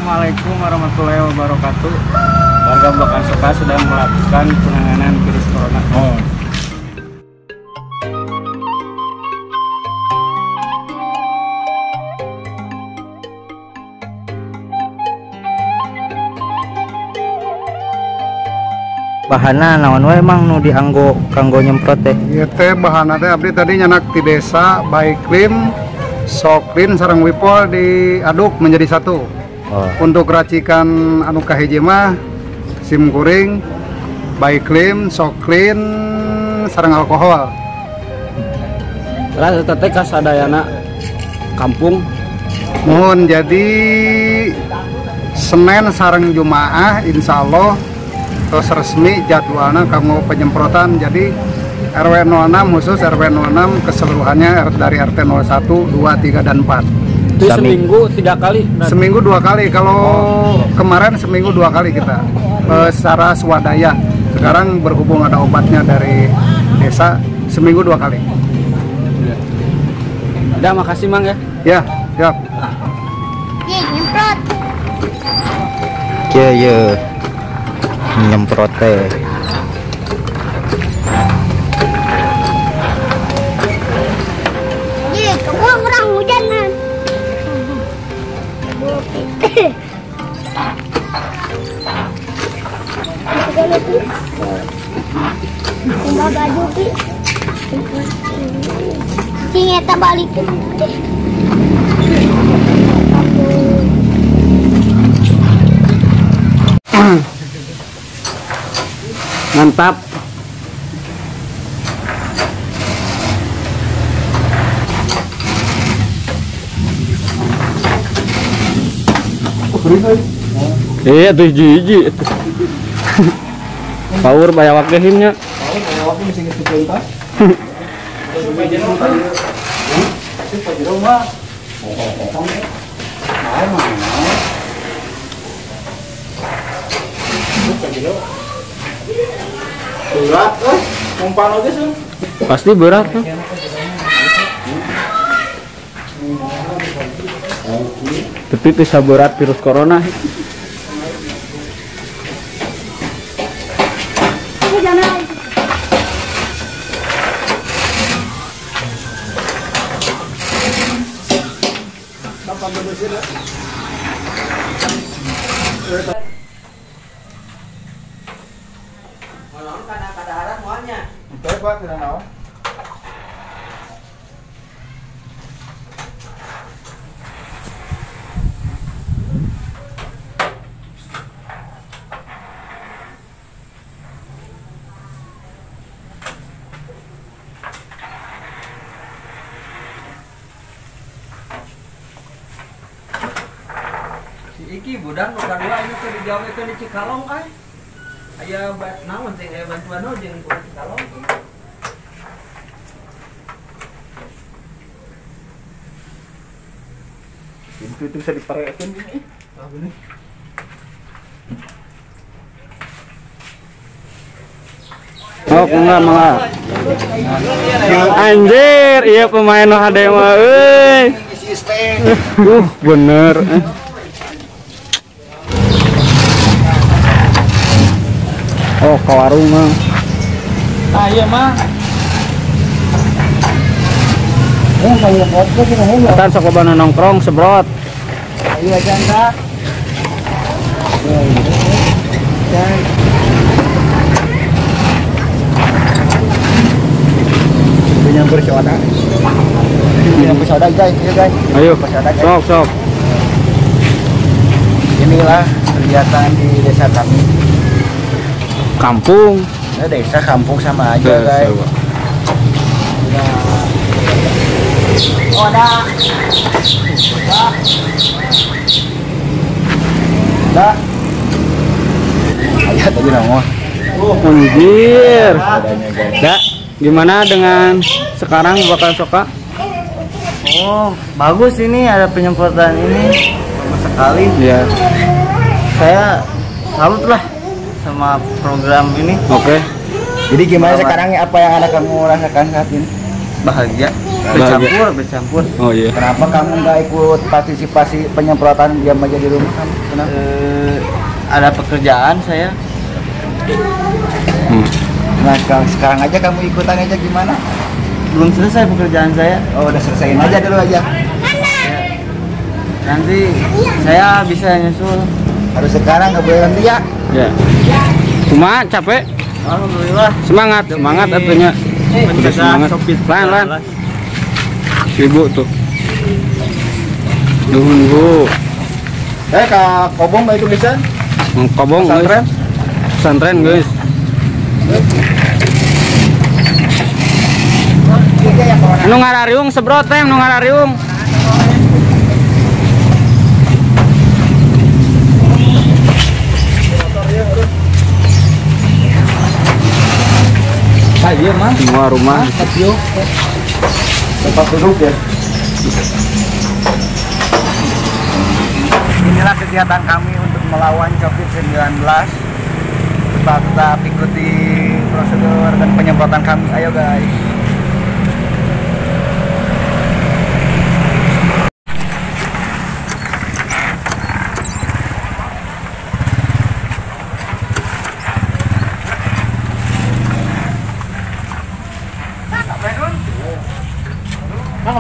Assalamualaikum warahmatullahi wabarakatuh. Warga Bakan Soka sedang melakukan penanganan virus corona. Bahana naon wae mang nu dianggo kanggo nyemprot teh? Ieu teh bahana teh abdi tadi nyanak ti desa Baiklim, Soklin sareng Wipol diaduk menjadi satu. Untuk racikan anu kahiji mah sim kuring, Baiklim, Soklin sareng alkohol. Lah eta teh kasadayana kampung. Mohon jadi Senin sareng Jumaah insyaallah terus resmi jadwalnya kanggo penyemprotan. Jadi RW 06 khusus RW 06 keseluruhannya dari RT 01, 2, 3 dan 4. Itu seminggu 3 kali. Seminggu 2 kali. Kalau kemarin seminggu 2 kali kita secara swadaya. Sekarang berhubung ada obatnya dari desa, seminggu 2 kali. Udah, makasih Mang ya. Ya, siap. Nyemprot. Iya. Nyemprot teh. Iya, kamu orang hujanan. Mbak baju pi. Cing eta balikin. Mantap. Iya tuh jiji. Power bayawak dehimnya. Berat, umpan aja sih. Pasti berat tuh. Tapi bisa berat virus corona. Iki budang nu kadua ini teh digawekeun di Cikalong ay. Aya naon teh aya bantuan naon jeung ku Cikalong. Pintu itu bisa diparekeun ini. Ah bener. Oh, enggak malah. Anjir, iya pemain nu hade mah euy. Bener. Oh, ke warung mah. Ah iya mah. Atan sok lobana nongkrong sebrot. Iya janda. Nyamper soda. Nyamper soda guys, ya guys. Ayo, sok. Inilah kegiatan di desa kami. Kampung. Desa kampung sama aja guys. Oh, ada. Dah. Ayo tadi nongol. Anjir. Dak, gimana dengan sekarang Bakan Soka? Oh, bagus ini ada penyemprotan ini sama sekali. Iya. Saya salut lah sama program ini. Oke. Jadi gimana sekarang apa yang ada kamu rasakan saat ini? Bahagia. Bercampur. Oh iya. Kenapa kamu nggak ikut partisipasi penyemprotan diam aja di rumah kamu? Kenapa? Ada pekerjaan saya. Nah sekarang aja kamu ikutan aja gimana? Belum selesai pekerjaan saya. Oh udah selesaiin aja dulu aja. Nanti saya bisa nyusul. Harus sekarang nggak boleh nanti ya. Ya. Cuma capek. Alhamdulillah. Semangat atunya. Udah semangat. Lan. Ibu tuh. Nuhun Bu. Kak Kobong itu bisa? Kobong Pesantren? Pesantren guys. Anu ngarariung sebrot teh, anu ngarariung. Iya mas. Semua rumah. Tempat duduk ya. Inilah kegiatan kami untuk melawan COVID-19. Tetap ikuti prosedur dan penyemprotan kami. Ayo guys.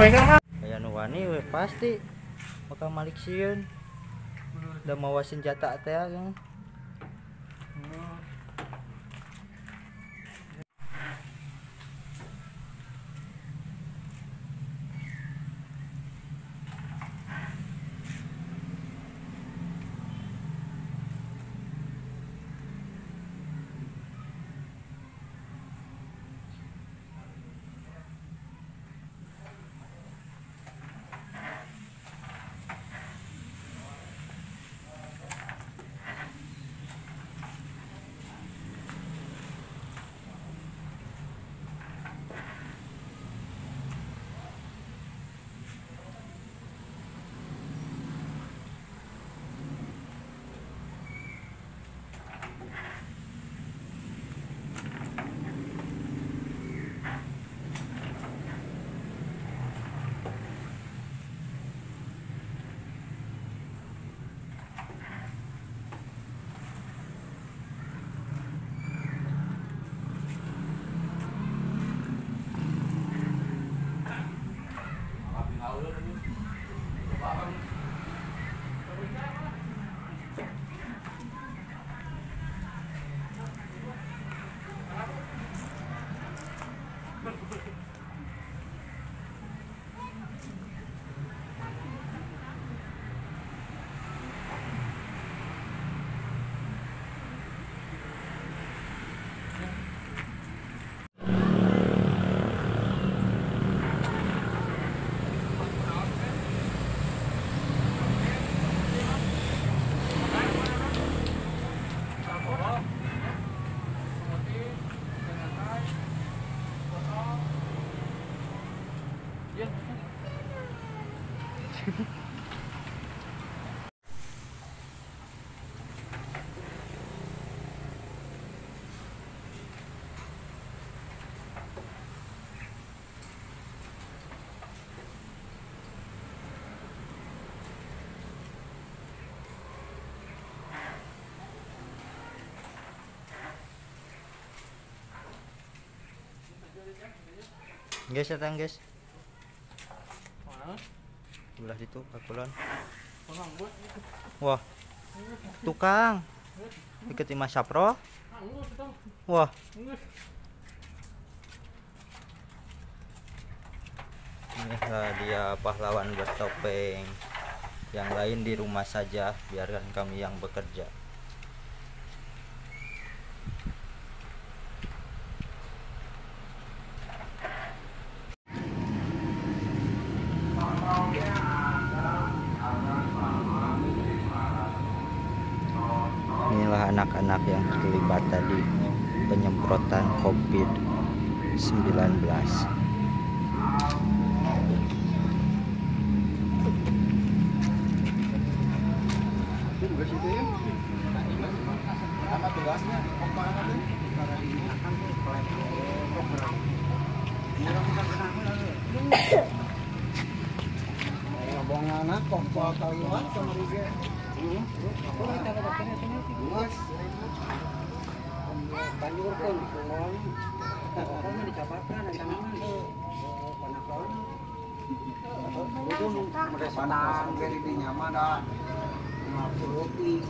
Aya nu wani we pasti bakal malik sieun. Da mawa senjata teh kan. Guys, datang guys. Sebelah situ, Pakulon. Wah, tukang. Ikuti Mas Sapro. Wah. Inilah dia pahlawan bertopeng. Yang lain di rumah saja, biarkan kami yang bekerja. Inilah anak-anak yang terlibat tadi penyemprotan COVID-19. Ngomong anak kompol Taiwan sama Riga. Mas. Banjur pun kulon. Orangnya dicapakan ada tangan. Panakon. Itu mereka dari dinya mah ada 50 lebih.